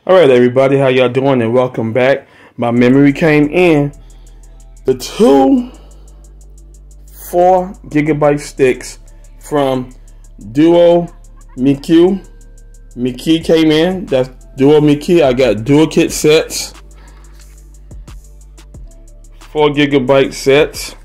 Alright everybody, how y'all doing and welcome back. My memory came in. The two 4 GB sticks from Duomeiqi came in. That's Duomeiqi. I got dual kit sets. 4 GB sets.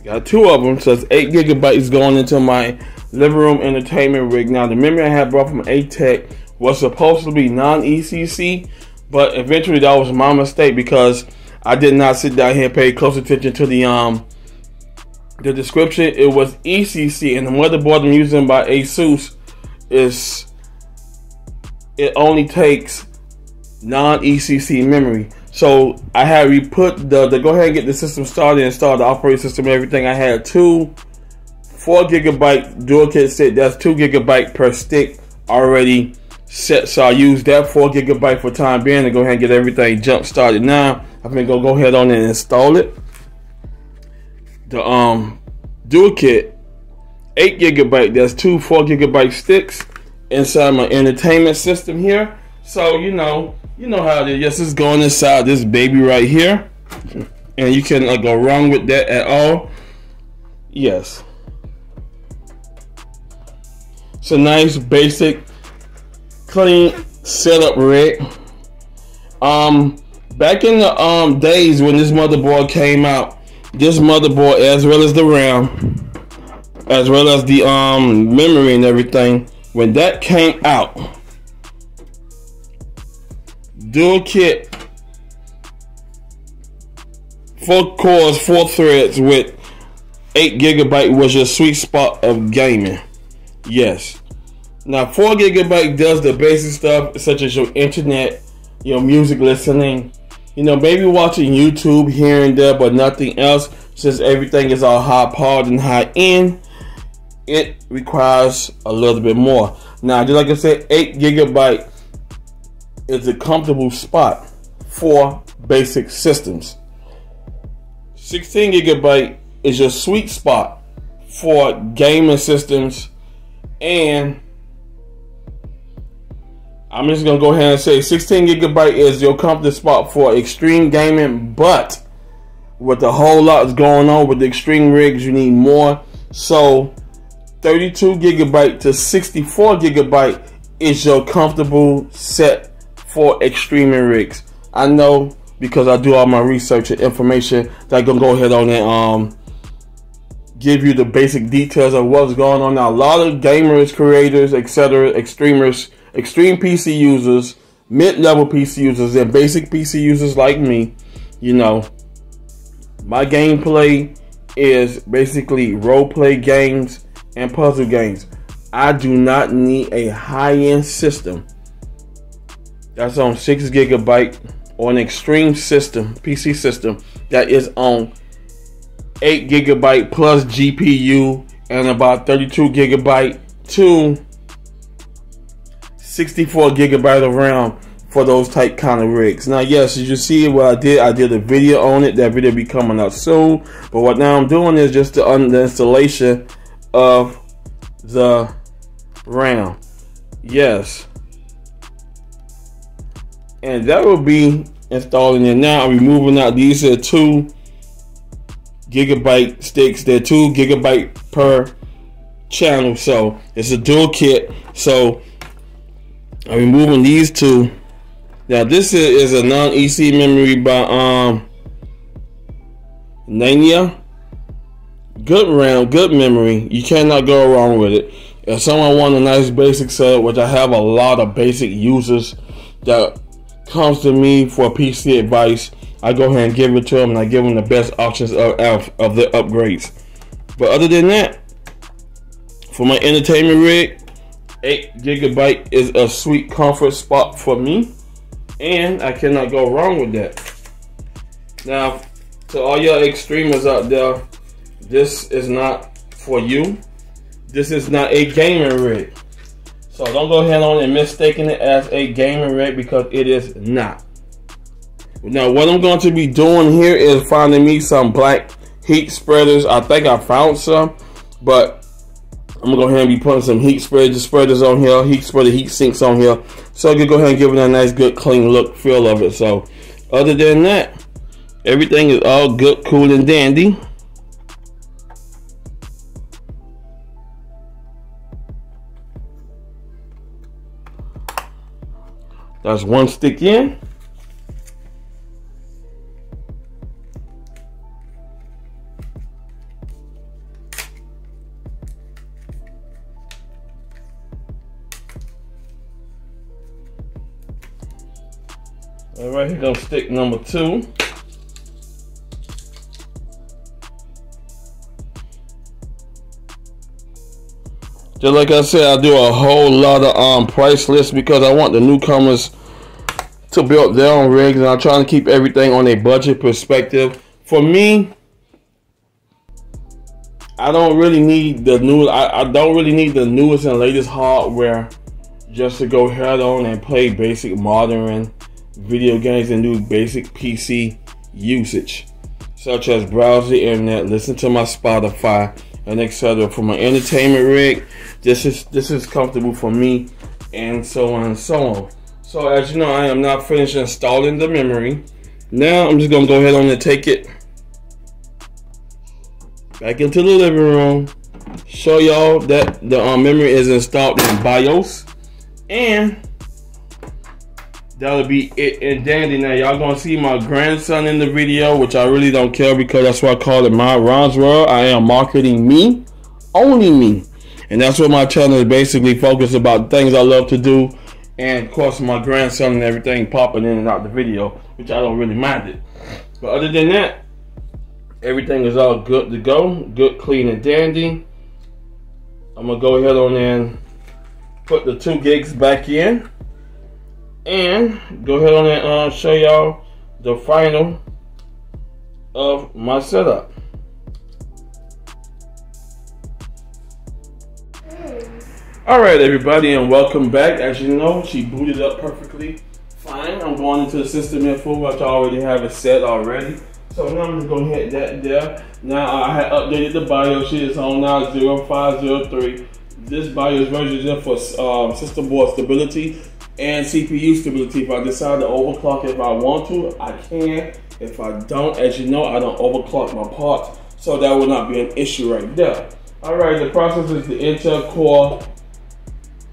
Got 2 of them, so it's 8 GB going into my living room entertainment rig. Now the memory I had brought from A-Tech was supposed to be non-ECC, but eventually that was my mistake because I did not sit down here and pay close attention to the description. It was ECC, and the motherboard I'm using by ASUS it only takes non-ECC memory. So I had re-put the go ahead and get the system started and start the operating system and everything. I had 2 4 GB dual kit set. That's 2 GB per stick already set. So I used that 4 GB for time being to go ahead and get everything jump started. Now I'm gonna go ahead on and install it. The dual kit 8 GB. That's 2 4 GB sticks inside my entertainment system here. So you know how it is. Yes, it's going inside this baby right here, and you cannot go wrong with that at all. Yes. It's a nice, basic, clean setup rig. Back in the days when this motherboard came out, this motherboard, as well as the RAM, as well as the memory and everything, when that came out, dual kit, 4 cores, 4 threads with 8 GB was your sweet spot of gaming. Yes. Now 4 GB does the basic stuff such as your internet, your music listening, maybe watching YouTube here and there, but nothing else. Since everything is all high powered and high end, it requires a little bit more. Now, just like I said, 8 GB is a comfortable spot for basic systems. 16 GB is your sweet spot for gaming systems. And I'm just gonna go ahead and say 16 GB is your comfort spot for extreme gaming, but with a whole lot going on with the extreme rigs, you need more. So 32 GB to 64 GB is your comfortable set for extreme rigs. I know because I do all my research and information that I'm gonna go ahead on and give you the basic details of what's going on now. A lot of gamers, creators, etc., extremers, extreme PC users, mid-level PC users, and basic PC users like me, my gameplay is basically role-play games and puzzle games. I do not need a high-end system that's on 6 GB or an extreme system, PC system, that is on 8 GB plus GPU and about 32 GB to 64 GB of RAM for those type kind of rigs. Now, yes, as you see what I did a video on it. That video will be coming out soon. But what now I'm doing is just the installation of the RAM. Yes. And that will be installing it now. I'm removing out these are 2 GB sticks. They're 2 GB per channel, so it's a dual kit. So I'm removing these 2. Now this is a non-EC memory by Nania. Good RAM, good memory. You cannot go wrong with it. If someone wants a nice basic set, which I have a lot of basic users that comes to me for PC advice, I go ahead and give it to them, and I give them the best options of the upgrades. But other than that, for my entertainment rig, 8 GB is a sweet comfort spot for me, and I cannot go wrong with that. Now, to all y'all extremers out there, this is not for you. This is not a gaming rig. So don't go ahead on and mistaking it as a gaming rig, because it is not. Now what I'm going to be doing here is finding me some black heat spreaders. I think I found some, but I'm gonna go ahead and be putting some heat spreaders on here, heat sinks on here, so I can go ahead and give it a nice, good, clean look, feel of it. So, other than that, everything is all good, cool, and dandy. That's one stick in. All right, here goes stick number 2. Just like I said, I do a whole lot of price lists because I want the newcomers to build their own rigs, and I'm trying to keep everything on a budget perspective. For me, I don't really need the new. I don't really need the newest and latest hardware just to go head on and play basic modern video games and do basic PC usage, such as browse the internet, listen to my Spotify, and etc. For my entertainment rig, this is comfortable for me, and so on and so on. So as you know, I am not finished installing the memory. Now I'm just gonna go ahead on and take it back into the living room, show y'all that the memory is installed in BIOS, and that'll be it and dandy. Now y'all gonna see my grandson in the video, which I really don't care because that's why I call it my Ron's World. I am marketing me, only me, and that's what my channel is basically focused about, things I love to do, and of course my grandson and everything popping in and out the video, which I don't really mind it. But other than that, everything is all good to go, good, clean, and dandy. I'm gonna go ahead on and put the 2 gigs back in, and go ahead on and show y'all the final of my setup. Alright everybody, and welcome back. As you know, she booted up perfectly fine. I'm going into the system info, which I already have it set already. So now I'm just going to hit that there. Now I had updated the BIOS. It is on now 0503. This BIOS version is there for system board stability and CPU stability. If I decide to overclock, if I want to, I can. If I don't, as you know, I don't overclock my parts, so that will not be an issue right there. Alright, the processor is the Intel Core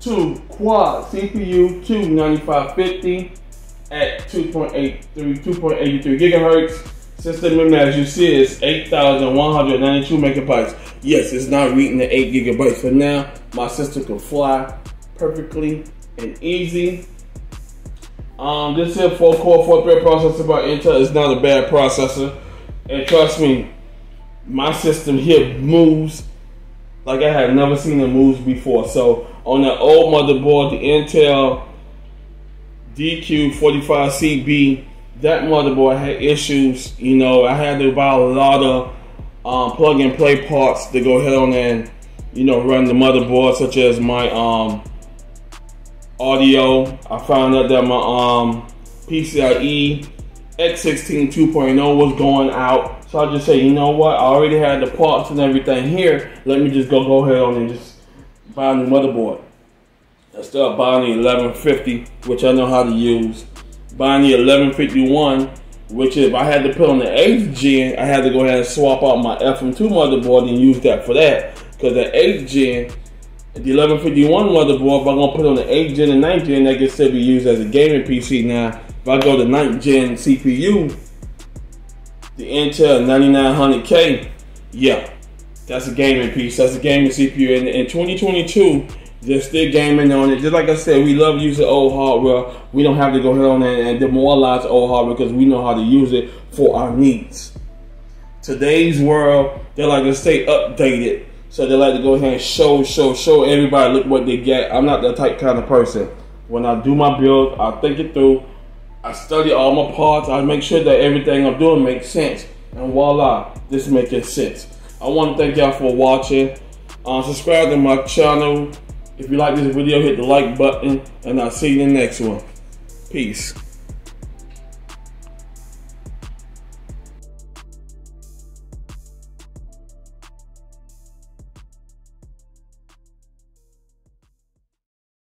2 Quad CPU 9550 at 2.83 gigahertz. System memory, as you see, is 8,192 megabytes. Yes, it's not reading the 8 gigabytes for now. My system can fly perfectly and easy. This here 4-core 4-thread processor by Intel is not a bad processor, and trust me, my system here moves like I have never seen it move before. So on the old motherboard, the Intel DQ45CB, that motherboard had issues. You know, I had to buy a lot of plug and play parts to go ahead on and, you know, run the motherboard, such as my audio. I found out that my PCIe X16 2.0 was going out. So I just say, you know what, I already had the parts and everything here. Let me just go ahead on and just buy a new motherboard. I started buying the 1150, which I know how to use. Buying the 1151, which if I had to put on the 8th gen, I had to go ahead and swap out my FM2 motherboard and use that for that. Because the 8th gen, the 1151 motherboard, if I'm going to put on the 8th gen and 9th gen, that can still be used as a gaming PC. Now, if I go to 9th gen CPU, the Intel 9900K, yeah, that's a gaming piece. That's a gaming CPU. And in 2022, they're still gaming on it. Just like I said, we love using old hardware. We don't have to go ahead on and demoralize old hardware because we know how to use it for our needs. Today's world, they like to stay updated. So they like to go ahead and show everybody, look what they get. I'm not that type kind of person. When I do my build, I think it through. I study all my parts. I make sure that everything I'm doing makes sense. And voila, this is making sense. I want to thank y'all for watching. Subscribe to my channel. If you like this video, hit the like button. And I'll see you in the next one. Peace.